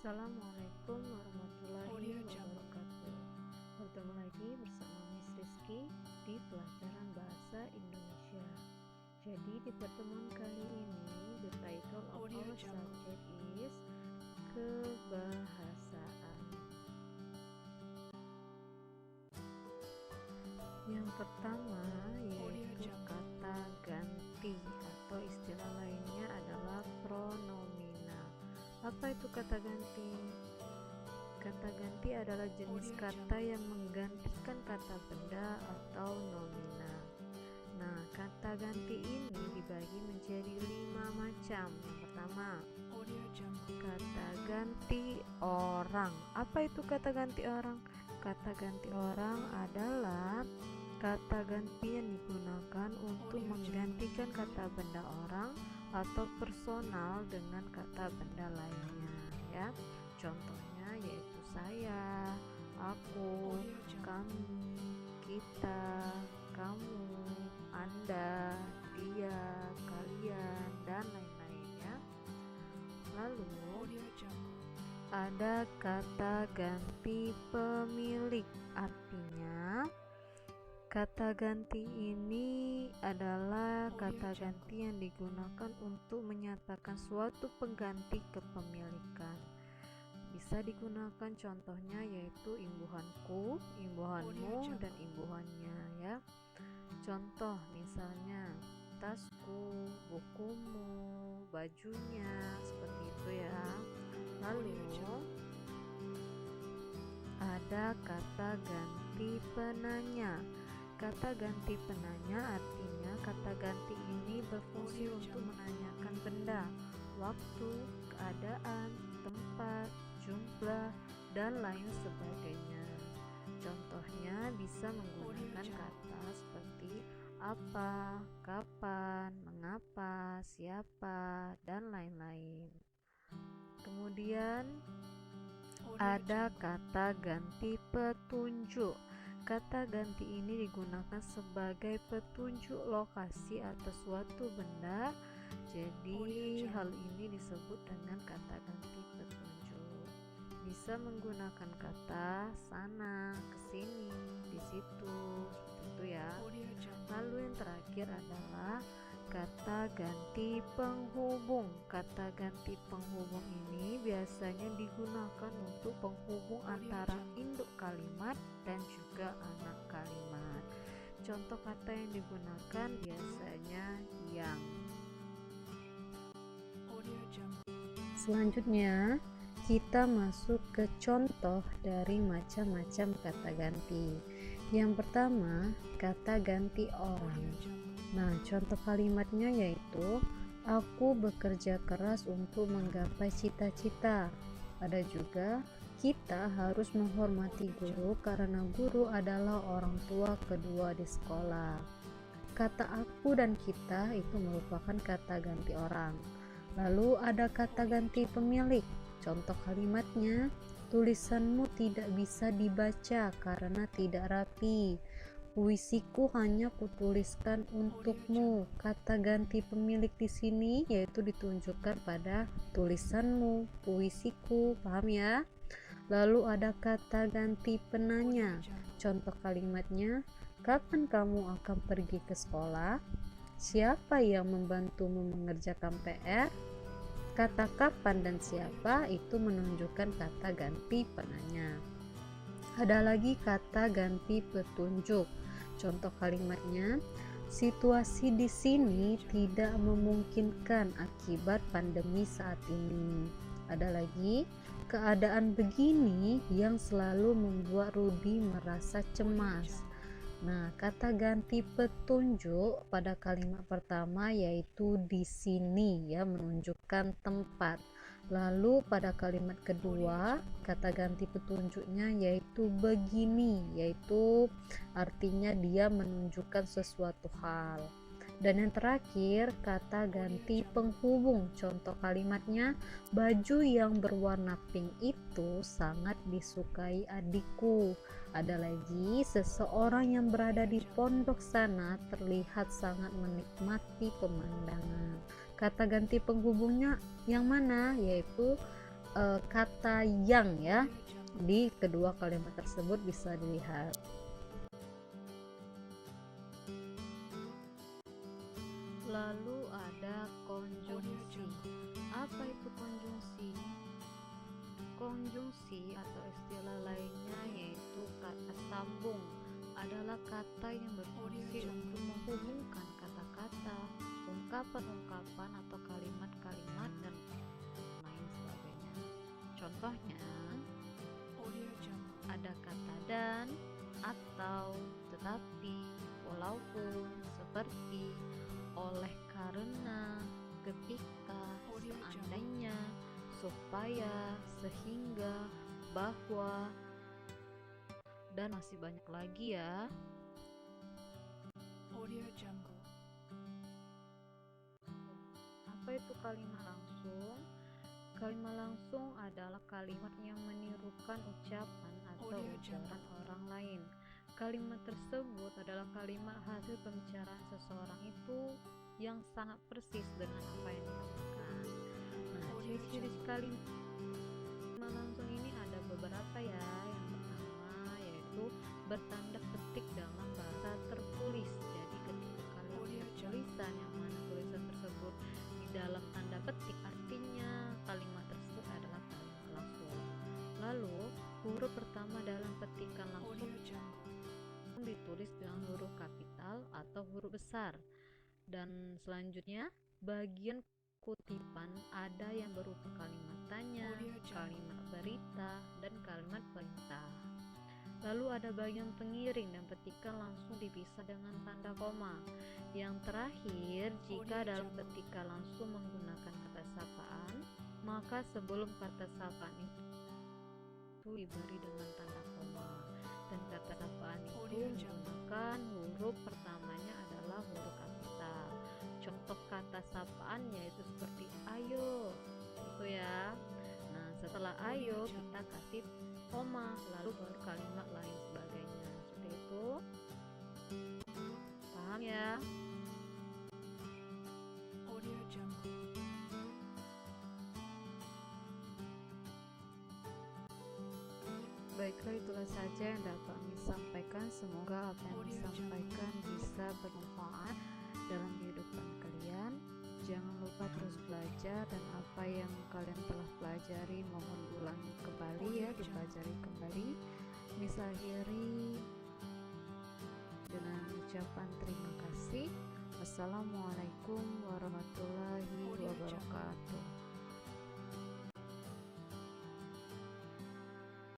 Assalamualaikum warahmatullahi wabarakatuh. Bertemu lagi bersama Miss Rizky di pelajaran bahasa Indonesia. Jadi di pertemuan kali ini, the title of our subject is kebahasaan. Yang pertama yaitu kata ganti atau istilah lainnya adalah pronomina. Apa itu kata ganti? Kata ganti adalah jenis kata yang menggantikan kata benda atau nomina. Nah, kata ganti ini dibagi menjadi 5 macam. Yang pertama, kata ganti orang. Apa itu kata ganti orang? Kata ganti orang adalah kata ganti yang digunakan untuk menggantikan kata benda orang atau personal dengan kata benda lainnya, ya. Contohnya yaitu saya, aku, kami, kita, kamu, Anda, dia, kalian, dan lain-lain, ya. Lalu ada kata ganti pemilik. Artinya kata ganti ini adalah kata ganti yang digunakan untuk menyatakan suatu pengganti kepemilikan. Bisa digunakan contohnya yaitu imbuhanku, imbuhanmu, dan imbuhannya, ya. Contoh misalnya tasku, bukumu, bajunya, seperti itu, ya. Lalu ada kata ganti penanya. Kata ganti penanya artinya kata ganti ini berfungsi untuk menanyakan benda, waktu, keadaan, tempat, jumlah, dan lain sebagainya. Contohnya bisa menggunakan kata seperti apa, kapan, mengapa, siapa, dan lain-lain. Kemudian ada kata ganti petunjuk. Kata ganti ini digunakan sebagai petunjuk lokasi atau suatu benda. Jadi hal ini disebut dengan kata ganti petunjuk. Bisa menggunakan kata sana, kesini, di situ, seperti itu, ya. Lalu yang terakhir adalah kata ganti penghubung. Kata ganti penghubung ini biasanya digunakan untuk penghubung antara induk kalimat dan juga anak kalimat. Contoh kata yang digunakan biasanya yang. Selanjutnya kita masuk ke contoh dari macam-macam kata ganti. Yang pertama, kata ganti orang. Nah, contoh kalimatnya yaitu aku bekerja keras untuk menggapai cita-cita. Ada juga kita harus menghormati guru karena guru adalah orang tua kedua di sekolah. Kata aku dan kita itu merupakan kata ganti orang. Lalu ada kata ganti pemilik. Contoh kalimatnya, tulisanmu tidak bisa dibaca karena tidak rapi. Puisiku hanya kutuliskan untukmu. Kata ganti pemilik di sini yaitu ditunjukkan pada tulisanmu, puisiku, paham ya? Lalu ada kata ganti penanya. Contoh kalimatnya, kapan kamu akan pergi ke sekolah? Siapa yang membantumu mengerjakan PR? Kata kapan dan siapa itu menunjukkan kata ganti penanya. Ada lagi kata ganti petunjuk. Contoh kalimatnya, situasi di sini tidak memungkinkan akibat pandemi saat ini. Ada lagi, keadaan begini yang selalu membuat Rudi merasa cemas. Nah, kata ganti petunjuk pada kalimat pertama yaitu di sini, ya, menunjukkan tempat. Lalu pada kalimat kedua, kata ganti petunjuknya yaitu begini, yaitu artinya dia menunjukkan sesuatu hal. Dan yang terakhir, kata ganti penghubung. Contoh kalimatnya, baju yang berwarna pink itu sangat disukai adikku. Ada lagi, seseorang yang berada di pondok sana terlihat sangat menikmati pemandangan. Kata ganti penghubungnya yang mana? Yaitu kata yang ya di kedua kalimat tersebut bisa dilihat. Lalu ada konjungsi. Apa itu konjungsi? Konjungsi atau istilah lainnya yaitu kata sambung, adalah kata yang berfungsi untuk menghubungkan kata-kata, ungkapan-ungkapan atau kalimat-kalimat dan lain sebagainya. Contohnya ada kata dan, atau, tetapi, walaupun, seperti, oleh karena, ketika, seandainya, supaya, sehingga, bahwa, dan masih banyak lagi ya. Apa itu kalimat langsung? Kalimat langsung adalah kalimat yang menirukan ucapan atau ucapan orang lain. Kalimat tersebut adalah kalimat hasil pembicaraan seseorang itu yang sangat persis dengan apa yang dikatakan. Nah, ciri-ciri kalimat langsung ini ada beberapa ya. Yang pertama yaitu bertanda petik dalam bahasa tertulis. Jadi ketika kalimat tulisan yang mana tulisan tersebut di dalam tanda petik, artinya kalimat tersebut adalah kalimat langsung. Lalu huruf pertama dalam petikan langsung ditulis dengan huruf kapital atau huruf besar, dan selanjutnya bagian kutipan ada yang berupa kalimat tanya, kalimat berita, dan kalimat perintah. Lalu ada bagian pengiring dan petikan langsung dipisah dengan tanda koma. Yang terakhir, jika dalam petikan langsung menggunakan kata sapaan, maka sebelum kata sapaan itu diberi dengan tanda koma, dan kata sapaan itu menggunakan huruf pertamanya adalah huruf kapital. Contoh kata sapaan yaitu seperti ayo, gitu ya. Nah, setelah ayo kita kasih koma, lalu baru kalimat lain sebagainya. Seperti itu. Paham ya? Baiklah, itulah saja yang dapat kami sampaikan. Semoga apa yang disampaikan bisa bermanfaat dalam kehidupan kalian. Jangan lupa terus belajar, dan apa yang kalian telah pelajari mohon ulangi kembali ya, dipelajari kembali. Misal akhiri dengan ucapan terima kasih. Wassalamualaikum warahmatullahi wabarakatuh.